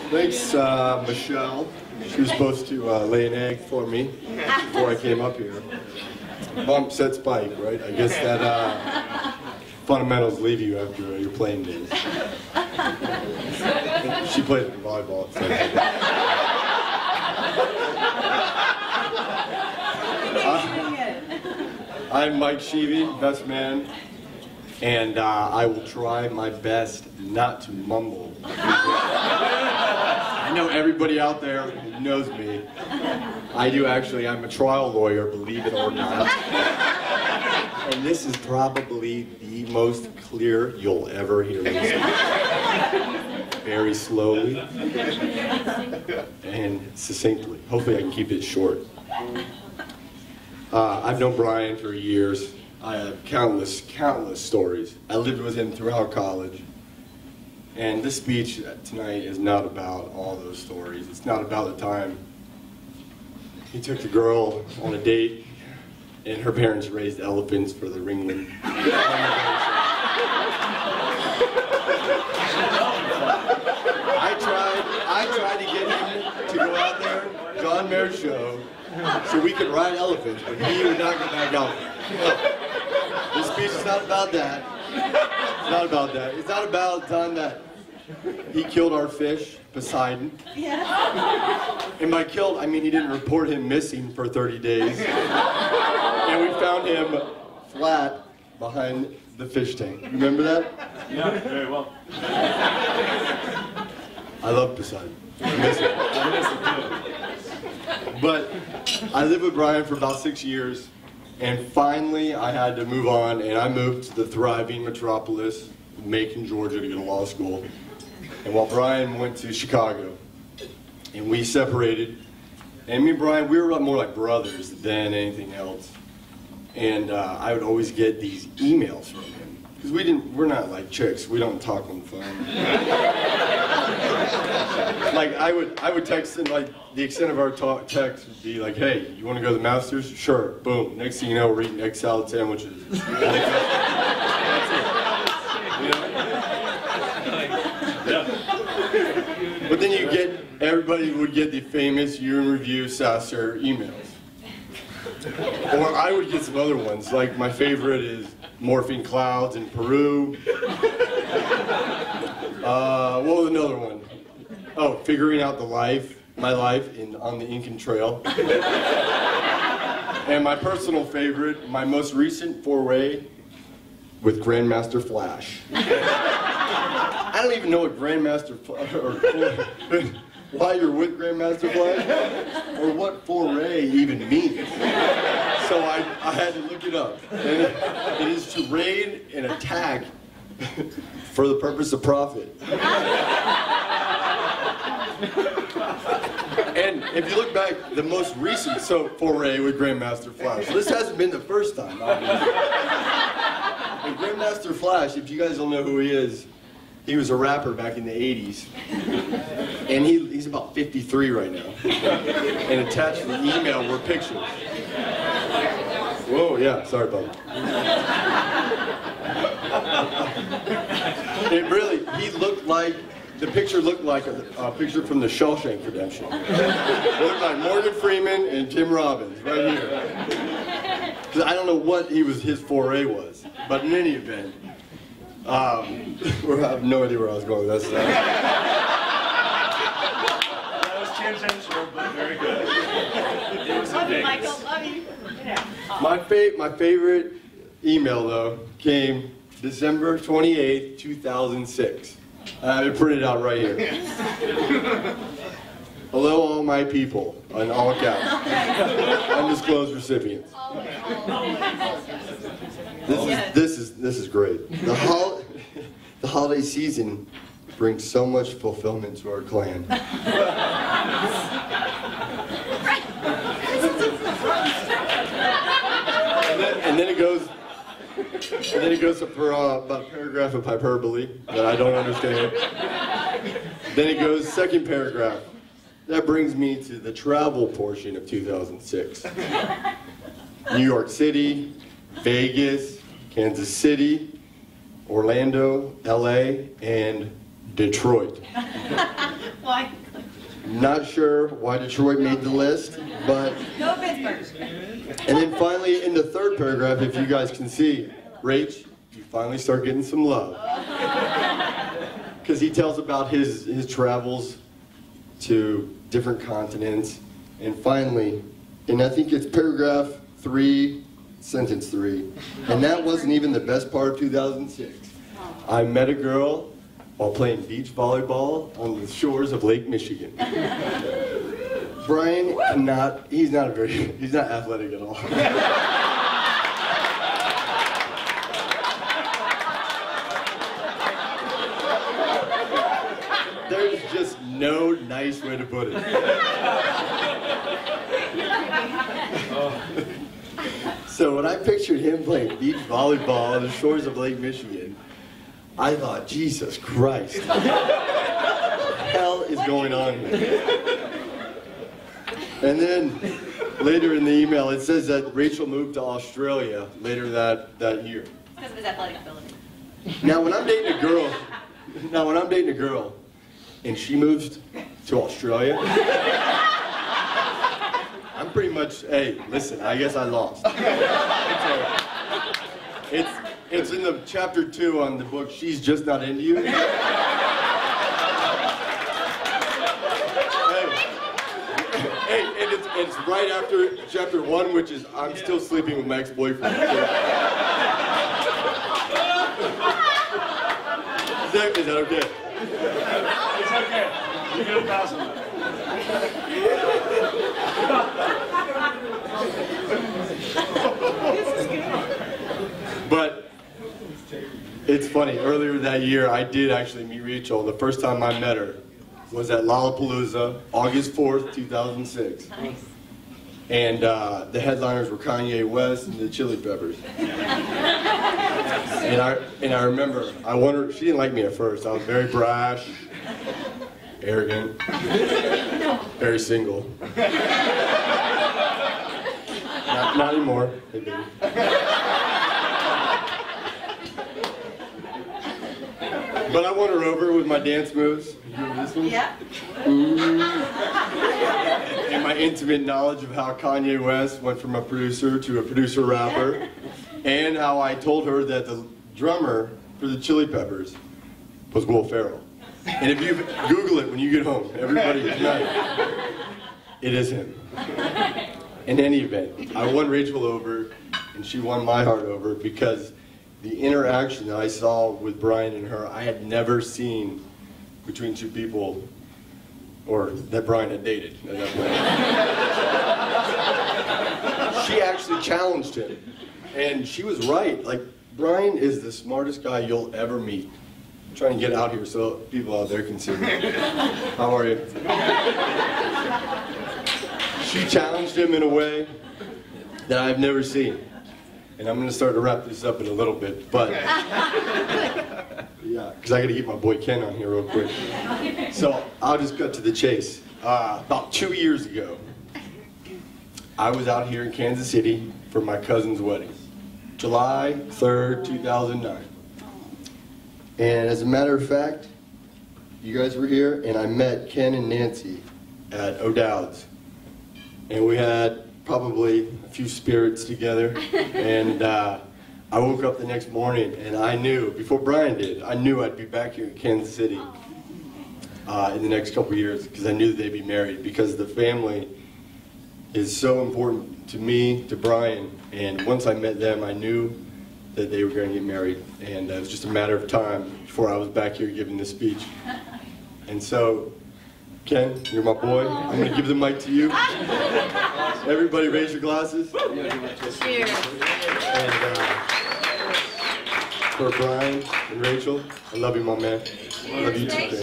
Thanks, Michelle. She was supposed to lay an egg for me before I came up here. Bump, set, spike, right? I guess that fundamentals leave you after your playing days. She played volleyball. So. I'm Mike Scheve, best man, and I will try my best not to mumble. I know everybody out there who knows me. I do actually, I'm a trial lawyer, believe it or not. And this is probably the most clear you'll ever hear me speak. Very slowly and succinctly. Hopefully I can keep it short. I've known Brian for years. I have countless stories. I lived with him throughout college. And this speech tonight is not about all those stories. It's not about the time he took the girl on a date and her parents raised elephants for the Ringling. I tried to get him to go out there, John Mayer's show, so we could ride elephants, but he would not get back out there. This speech is not about that. It's not about that. It's not about the time that he killed our fish, Poseidon. Yeah. And by killed, I mean he didn't report him missing for 30 days. And we found him flat behind the fish tank. Remember that? Yeah, very well. I love Poseidon. I miss him. But I lived with Brian for about 6 years, and finally I had to move on, and I moved to the thriving metropolis, Macon, Georgia, to go to law school. And while Brian went to Chicago, and we separated, and me and Brian, we were more like brothers than anything else. And I would always get these emails from him. Because we're not like chicks, we don't talk on the phone. Like I would text him, like the extent of our text would be like, hey, you want to go to the Masters? Sure, boom. Next thing you know, we're eating egg salad sandwiches. That's it. You know? But then everybody would get the famous year in review Sasser emails. Or I would get some other ones, like my favorite is Morphing Clouds in Peru. What was another one? Oh, Figuring Out my life on the Incan Trail. And my personal favorite, my most recent foray with Grandmaster Flash. I don't even know what Grandmaster or why you're with Grandmaster Flash or what foray even means. So I had to look it up. And it is to raid and attack for the purpose of profit. And if you look back, the most recent foray with Grandmaster Flash. This hasn't been the first time, obviously. And Grandmaster Flash, if you guys don't know who he is, he was a rapper back in the 80s. And he's about 53 right now. And attached to the email were pictures. Whoa, yeah, sorry about that. The picture looked like a picture from the Shawshank Redemption. It looked like Morgan Freeman and Tim Robbins, right here. Because I don't know what his foray was, but in any event, I have no idea where I was going with that. That was tangential, but very good. It was Michael, love you. My favorite email, though, came December 28th, 2006. I have it printed out right here. Hello, all my people, in all caps. Undisclosed recipients. This is great. The holiday season brings so much fulfillment to our clan. And then it goes for about a paragraph of hyperbole that I don't understand. Then it goes, second paragraph. That brings me to the travel portion of 2006. New York City, Vegas, Kansas City, Orlando, LA, and Detroit. Why? Not sure why Detroit made the list, but... Go Pittsburgh. And then finally, in the third paragraph, if you guys can see, Rach, you finally start getting some love. Because he tells about his travels to different continents. And finally, and I think it's paragraph 3, sentence 3. And that wasn't even the best part of 2006. I met a girl while playing beach volleyball on the shores of Lake Michigan. Brian cannot, he's not athletic at all. There's just no nice way to put it. So when I pictured him playing beach volleyball on the shores of Lake Michigan, I thought, Jesus Christ, what the hell is going on here? And then later in the email, it says that Rachel moved to Australia later that year. Because of his athletic ability. Now when I'm dating a girl, and she moves to Australia, I'm pretty much, hey, listen, I guess I lost. It's in the chapter 2 on the book, She's Just Not Into You. Hey, and it's right after chapter 1, which is I'm still sleeping with my ex-boyfriend. Is that okay? It's okay. You get a pass on that. But it's funny, earlier that year I did actually meet Rachel. The first time I met her was at Lollapalooza, August 4th, 2006. Nice. And the headliners were Kanye West and the Chili Peppers. And I remember, I wondered, she didn't like me at first. I was very brash, arrogant, very single. Not anymore. But I won her over with my dance moves. You remember this one? Yeah. And my intimate knowledge of how Kanye West went from a producer to a producer rapper. And how I told her that the drummer for the Chili Peppers was Will Ferrell. And if you Google it when you get home, everybody tonight, it is him. In any event, I won Rachel over, and she won my heart over because the interaction that I saw with Brian and her, I had never seen between two people, or that Brian had dated at that point. She actually challenged him, and she was right. Like, Brian is the smartest guy you'll ever meet. I'm trying to get out here so people out there can see me. How are you? She challenged him in a way that I've never seen. And I'm going to start to wrap this up in a little bit, but yeah, because I got to get my boy Ken on here real quick. So I'll just cut to the chase. About 2 years ago, I was out here in Kansas City for my cousin's wedding, July 3rd, 2009. And as a matter of fact, you guys were here, and I met Ken and Nancy at O'Dowd's. And we had probably a few spirits together, and I woke up the next morning and I knew, before Brian did, I knew I'd be back here in Kansas City in the next couple of years because I knew that they'd be married, because the family is so important to me, to Brian, and once I met them I knew that they were going to get married, and it was just a matter of time before I was back here giving this speech. And so, Ken, you're my boy. I'm going to give the mic to you. Everybody raise your glasses. Cheers. And for Brian and Rachel, I love you, my man. I love you too, Ken.